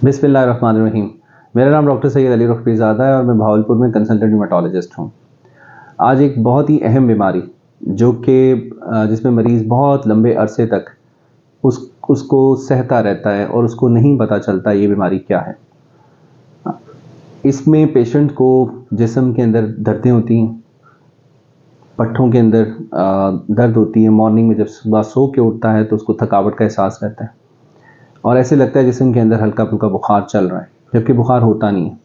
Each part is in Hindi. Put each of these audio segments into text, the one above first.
बिस्मिल्लाहिर्रहमानिर्रहीम। मेरा नाम डॉक्टर सैयद अली रफ़ीज़ादा है और मैं भावलपुर में कंसल्टेंट र्यूमेटोलॉजिस्ट हूँ। आज एक बहुत ही अहम बीमारी जो कि जिसमें मरीज़ बहुत लंबे अरसे तक उसको सहता रहता है और उसको नहीं पता चलता ये बीमारी क्या है। इसमें पेशेंट को जिस्म के अंदर दर्दें होती हैं, पट्ठों के अंदर दर्द होती है। मॉर्निंग में जब सुबह सो के उठता है तो उसको थकावट का एहसास रहता है और ऐसे लगता है जिस्म के अंदर हल्का फुल्का बुखार चल रहा है, जबकि बुखार होता नहीं है।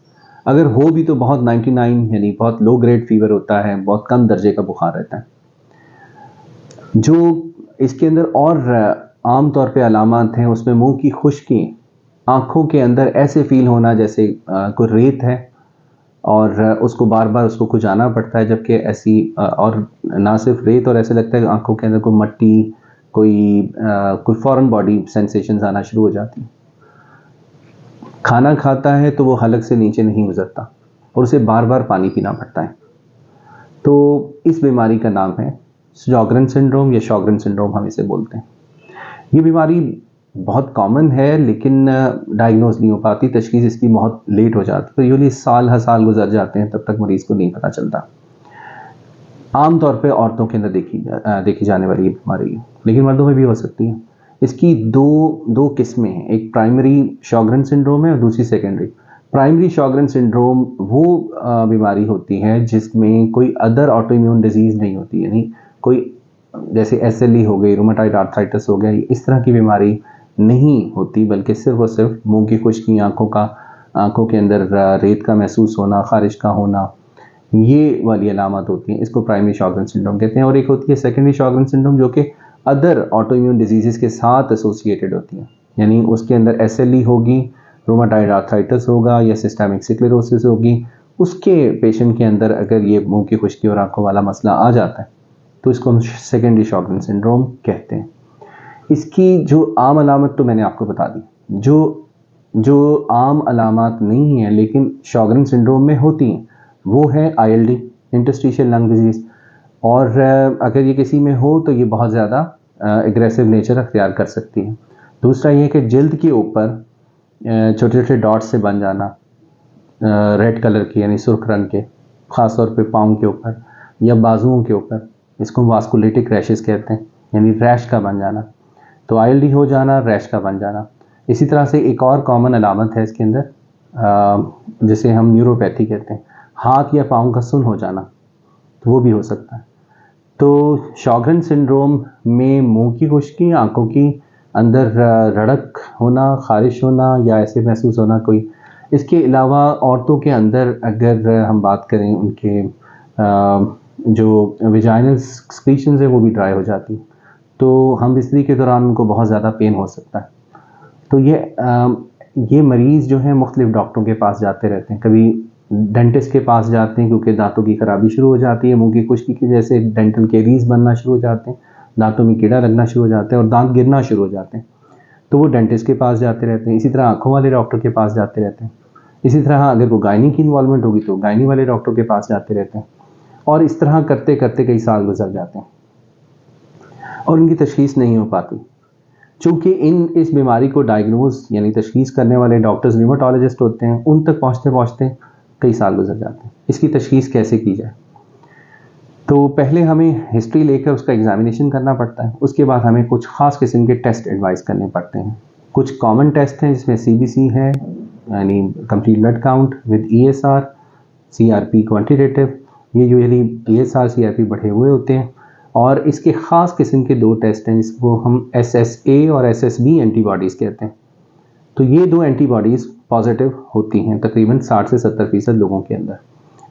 अगर हो भी तो बहुत 99 यानी बहुत लो ग्रेड फीवर होता है, बहुत कम दर्जे का बुखार रहता है। जो इसके अंदर और आम तौर पे अलामत हैं उसमें मुंह की खुश्की, आँखों के अंदर ऐसे फील होना जैसे कोई रेत है और उसको बार बार उसको खुजाना पड़ता है, जबकि ऐसी और ना सिर्फ रेत और ऐसे लगता है कि आँखों के अंदर कोई मट्टी, कोई फॉरेन बॉडी सेंसेशंस आना शुरू हो जाती हैं। खाना खाता है तो वो हलक से नीचे नहीं गुजरता और उसे बार बार पानी पीना पड़ता है। तो इस बीमारी का नाम है sjogren सिंड्रोम या शॉगरेन सिंड्रोम, हम इसे बोलते हैं। ये बीमारी बहुत कॉमन है लेकिन डायग्नोज नहीं हो पाती, तशखीस इसकी बहुत लेट हो जाती है। तो यूजुअली साल हर साल गुजर जाते हैं, तब तक मरीज़ को नहीं पता चलता। आम तौर पे औरतों के अंदर देखी जाने वाली ये बीमारी है, लेकिन मर्दों में भी हो सकती है। इसकी दो किस्में हैं, एक प्राइमरी sjogren सिंड्रोम है और दूसरी सेकेंडरी। प्राइमरी sjogren सिंड्रोम वो बीमारी होती है जिसमें कोई अदर ऑटो इम्यून डिजीज़ नहीं होती, यानी कोई जैसे SLE हो गई, रूमेटॉइड आर्थराइटिस हो गया, इस तरह की बीमारी नहीं होती, बल्कि सिर्फ और सिर्फ मुंह की खुश्की, आँखों के अंदर रेत का महसूस होना, खारिश का होना, ये वाली अलामत होती हैं। इसको प्राइमरी sjogren सिंड्रोम कहते हैं। और एक होती है सेकेंडरी sjogren सिंड्रोम जो कि अदर ऑटो इम्यून डिजीज़ के साथ एसोसिएटेड होती हैं, यानी उसके अंदर SLE होगी, रूमेटॉइड आर्थराइटिस होगा या सिस्टेमिक स्क्लेरोसिस होगी। उसके पेशेंट के अंदर अगर ये मुंह की खुश्की और आँखों वाला मसला आ जाता है तो इसको हम सेकेंडरी sjogren सिंड्रोम कहते हैं। इसकी जो आम अलामत तो मैंने आपको बता दी, जो आम अलामत नहीं है लेकिन sjogren सिंड्रोम में होती हैं, वो है ILD, इंटरस्टिशियल लंग डिजीज़। और अगर ये किसी में हो तो ये बहुत ज़्यादा एग्रेसिव नेचर अख्तियार कर सकती है। दूसरा ये कि जल्द के ऊपर छोटे छोटे डॉट्स से बन जाना, रेड कलर के यानी सुर्ख रंग के, ख़ास तौर पे पाँव के ऊपर या बाजुओं के ऊपर, इसको वास्कुलेटिक रैशेस कहते हैं, यानी रैश का बन जाना। तो ILD हो जाना, रैश का बन जाना। इसी तरह से एक और कॉमन अलामत है इसके अंदर जिसे हम न्यूरोपैथी कहते हैं, हाथ या पाँव का सुन्न हो जाना, तो वो भी हो सकता है। तो sjogren सिंड्रोम में मुंह की खुश्की, आँखों की अंदर रड़क होना, खारिश होना या ऐसे महसूस होना कोई। इसके अलावा औरतों के अंदर अगर हम बात करें, उनके जो विजाइनल सिक्रीशंस है वो भी ड्राई हो जाती, तो हम बिस्तरी के दौरान उनको बहुत ज़्यादा पेन हो सकता है। तो ये मरीज़ जो है मुख्तलिफ डॉक्टरों के पास जाते रहते हैं। कभी डेंटिस्ट के पास जाते हैं क्योंकि दांतों की खराबी शुरू हो जाती है, मुंह की खुश्की की वजह से डेंटल कैरीज बनना शुरू हो जाते हैं, दांतों में कीड़ा लगना शुरू हो जाते हैं और दांत गिरना शुरू हो जाते हैं, तो वो डेंटिस्ट के पास जाते रहते हैं। इसी तरह आँखों वाले डॉक्टर के पास जाते रहते हैं। इसी तरह अगर वो गायनी की इन्वॉल्वमेंट होगी तो गायनी वाले डॉक्टर के पास जाते रहते हैं। और इस तरह करते करते कई साल गुजर जाते हैं और इनकी तशखीस नहीं हो पाती। चूँकि इस बीमारी को डायग्नोज यानी तशखीस करने वाले डॉक्टर्स र्यूमेटोलॉजिस्ट होते हैं, उन तक पहुँचते पहुँचते कई साल गुजर जाते हैं। इसकी तशखीस कैसे की जाए? तो पहले हमें हिस्ट्री लेकर उसका एग्जामिनेशन करना पड़ता है। उसके बाद हमें कुछ ख़ास किस्म के टेस्ट एडवाइस करने पड़ते हैं। कुछ कॉमन टेस्ट हैं जिसमें CBC है, यानी complete blood count with ESR, CRP quantitative. ये यूजुअली ESR CRP बढ़े हुए होते हैं। और इसके ख़ास किस्म के 2 टेस्ट हैं जिसको हम SSA और SSB एंटीबॉडीज़ कहते हैं। तो ये 2 एंटीबॉडीज़ पॉजिटिव होती हैं तकरीबन 60 से 70% लोगों के अंदर।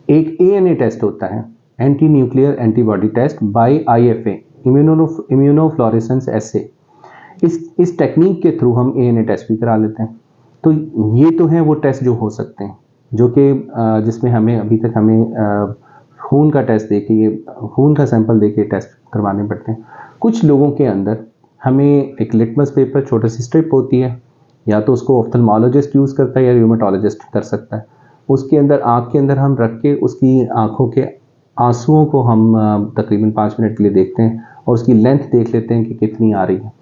एक ANA टेस्ट होता है, anti nuclear antibody test by IFA, immunofluorescence assay. इस टेक्निक के थ्रू हम ANA टेस्ट भी करा लेते हैं। तो ये तो हैं वो टेस्ट जो हो सकते हैं, जो कि जिसमें अभी तक हमें खून का टेस्ट देके, ये खून का सैंपल देके टेस्ट करवाने पड़ते हैं। कुछ लोगों के अंदर हमें एक लिटमस पेपर, छोटी सी स्ट्रिप होती है, या तो उसको ऑफ्थल्मोलॉजिस्ट यूज़ करता है या र्यूमेटोलॉजिस्ट कर सकता है। उसके अंदर आँख के अंदर हम रख के उसकी आँखों के आंसुओं को हम तकरीबन 5 मिनट के लिए देखते हैं और उसकी लेंथ देख लेते हैं कि कितनी आ रही है।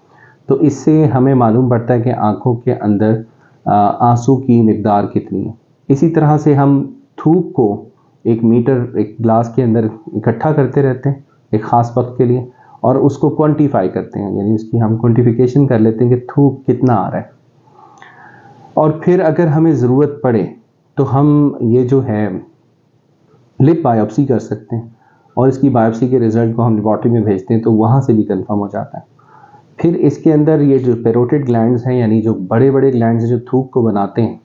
तो इससे हमें मालूम पड़ता है कि आँखों के अंदर आंसू की मिकदार कितनी है। इसी तरह से हम थूक को 1 मीटर एक ग्लास के अंदर इकट्ठा करते रहते हैं एक ख़ास वक्त के लिए, और उसको क्वांटिफाई करते हैं, यानी उसकी हम क्वांटिफिकेशन कर लेते हैं कि थूक कितना आ रहा है। और फिर अगर हमें ज़रूरत पड़े तो हम ये जो है लिप बायोप्सी कर सकते हैं, और इसकी बायोप्सी के रिज़ल्ट को हम लेबॉरेटरी में भेजते हैं तो वहाँ से भी कंफर्म हो जाता है। फिर इसके अंदर ये जो पैरोटिड ग्लैंड्स हैं, यानी जो बड़े बड़े ग्लैंड्स हैं जो थूक को बनाते हैं,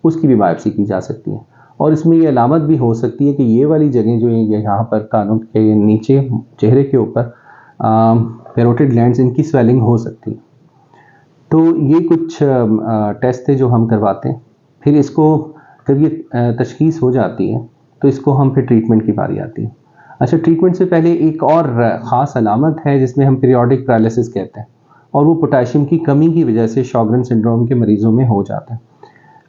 उसकी भी बायोप्सी की जा सकती है। और इसमें ये अलामत भी हो सकती है कि ये वाली जगह जो है यहाँ पर कानों के नीचे चेहरे के ऊपर पैरोटिड ग्लैंड्स, इनकी स्वेलिंग हो सकती है। तो ये कुछ टेस्ट थे जो हम करवाते हैं। फिर इसको जब ये तशख़ीस हो जाती है तो इसको हम फिर ट्रीटमेंट की बारी आती है। अच्छा, ट्रीटमेंट से पहले एक और ख़ास अलामत है जिसमें हम पीरियोडिक पैरालिसिस कहते हैं, और वो पोटेशियम की कमी की वजह से शॉगरेन सिंड्रोम के मरीज़ों में हो जाता है।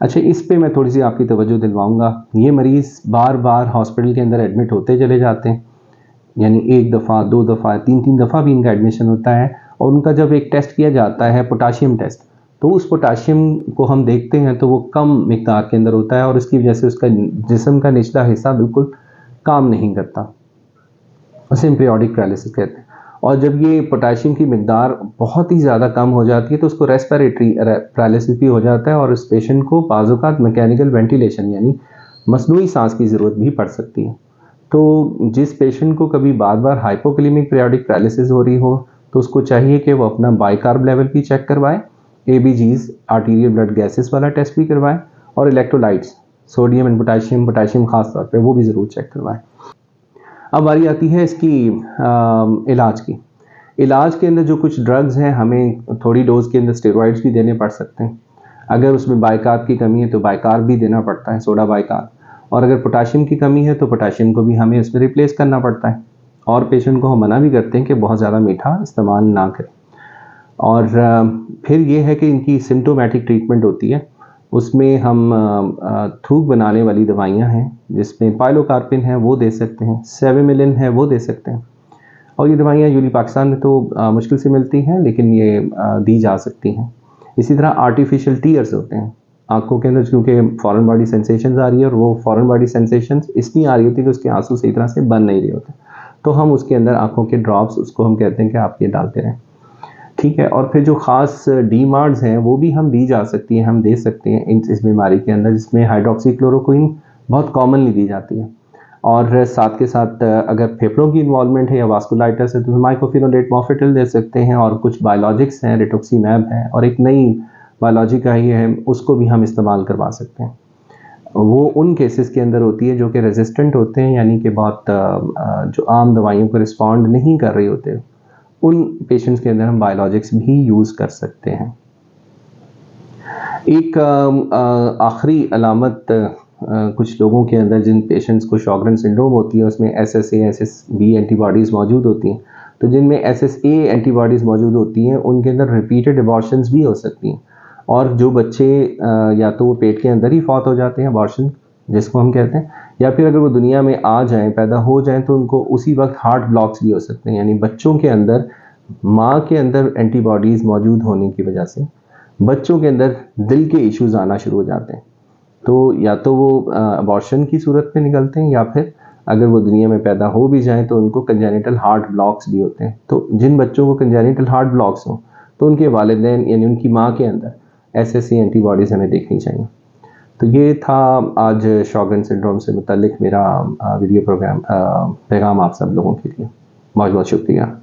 अच्छा, इस पे मैं थोड़ी सी आपकी तवज्जो दिलवाऊंगा। ये मरीज़ बार बार हॉस्पिटल के अंदर एडमिट होते चले जाते हैं, यानी 1 दफ़ा 2 दफ़ा 3 दफ़ा भी इनका एडमिशन होता है, और उनका जब एक टेस्ट किया जाता है पोटाशियम टेस्ट, तो उस पोटाशियम को हम देखते हैं तो वो कम मिकदार के अंदर होता है, और इसकी वजह से उसका जिस्म का निचला हिस्सा बिल्कुल काम नहीं करता, उसे हम पीरियोडिक पैरालिसिस कहते हैं। और जब ये पोटाशियम की मिकदार बहुत ही ज़्यादा कम हो जाती है तो उसको रेस्पिरेटरी पैरालिसिस भी हो जाता है, और उस पेशेंट को बाज़ औक़ात मैकेनिकल वेंटिलेशन यानी मसनूई सांस की ज़रूरत भी पड़ सकती है। तो जिस पेशेंट को कभी बार बार हाइपोकैलेमिक पीरियोडिक पैरालिसिस हो रही हो तो उसको चाहिए कि वो अपना बाइकार्ब लेवल भी चेक करवाएं, ABGs आर्टीरियल ब्लड गैसेस वाला टेस्ट भी करवाएं, और electrolytes sodium and potassium, potassium खास तौर पे वो भी ज़रूर चेक करवाएं। अब बारी आती है इसकी इलाज की। इलाज के अंदर जो कुछ ड्रग्स हैं, हमें थोड़ी डोज के अंदर स्टेरॉइड्स भी देने पड़ सकते हैं। अगर उसमें बाइकार्ब की कमी है तो बाइकार्ब भी देना पड़ता है, सोडा बाइकार्ब, और अगर पोटाशियम की कमी है तो पोटाशियम को भी हमें उसमें रिप्लेस करना पड़ता है। और पेशेंट को हम मना भी करते हैं कि बहुत ज़्यादा मीठा इस्तेमाल ना करें। और फिर ये है कि इनकी सिम्टोमेटिक ट्रीटमेंट होती है, उसमें हम थूक बनाने वाली दवाइयाँ हैं जिसमें पाइलोकार्पिन है वो दे सकते हैं, सेवेमिलिन है वो दे सकते हैं, और ये दवाइयाँ यूली पाकिस्तान में तो मुश्किल से मिलती हैं, लेकिन ये दी जा सकती हैं। इसी तरह आर्टिफिशियल टीयर्स होते हैं आँखों के अंदर, क्योंकि फॉरेन बॉडी सेंसेशंस आ रही है और वो फॉरेन बॉडी सेंसेशंस इसलिए आ रही होती है कि उसके आंसू सही तरह से बन नहीं रहे होते, तो हम उसके अंदर आँखों के ड्रॉप्स, उसको हम कहते हैं कि आप ये डालते रहें, ठीक है। और फिर जो ख़ास डीमार्ड्स हैं वो भी हम दी जा सकती हैं, हम दे सकते हैं इस बीमारी के अंदर, जिसमें हाइड्रोक्सीक्लोरोक्विन बहुत कॉमनली दी जाती है। और साथ के साथ अगर फेफड़ों की इन्वॉल्वमेंट है या वास्कुलाइटिस है तो माइकोफिनोलेट मॉर्फिटल दे सकते हैं, और कुछ बायोलॉजिक्स हैं, रिटुक्सीमैब है, और एक नई बायोलॉजिक आई है उसको भी हम इस्तेमाल करवा सकते हैं। वो उन केसेस के अंदर होती है जो कि रेजिस्टेंट होते हैं, यानी कि बहुत जो आम दवाइयों को रिस्पॉन्ड नहीं कर रहे होते, उन पेशेंट्स के अंदर हम बायोलॉजिक्स भी यूज़ कर सकते हैं। एक आखिरी अलामत कुछ लोगों के अंदर जिन पेशेंट्स को शॉगरेन सिंड्रोम होती है उसमें SSA SSB एंटीबॉडीज़ मौजूद होती हैं, तो जिनमें SSA एंटीबॉडीज़ मौजूद होती हैं उनके अंदर रिपीटेड अबॉर्शंस भी हो सकती हैं, और जो बच्चे या तो वो पेट के अंदर ही फौत हो जाते हैं, अबॉर्शन जिसको हम कहते हैं, या फिर अगर वो दुनिया में आ जाएं, पैदा हो जाएं, तो उनको उसी वक्त हार्ट ब्लॉक्स भी हो सकते हैं, यानी बच्चों के अंदर माँ के अंदर एंटीबॉडीज़ मौजूद होने की वजह से बच्चों के अंदर दिल के इश्यूज़ आना शुरू हो जाते हैं। तो या तो वो अबॉर्शन की सूरत में निकलते हैं, या फिर अगर वो दुनिया में पैदा हो भी जाएं तो उनको कंजेनिटल हार्ट ब्लॉक्स भी होते हैं। तो जिन बच्चों को कंजेनिटल हार्ट ब्लॉक्स हों तो उनके वालिदैन यानी उनकी माँ के अंदर SSA एंटीबॉडीज़ हमें देखनी चाहिए। तो ये था आज शॉगरेन सिंड्रोम से मुतल्लिक मेरा वीडियो प्रोग्राम पैगाम आप सब लोगों के लिए। बहुत बहुत शुक्रिया।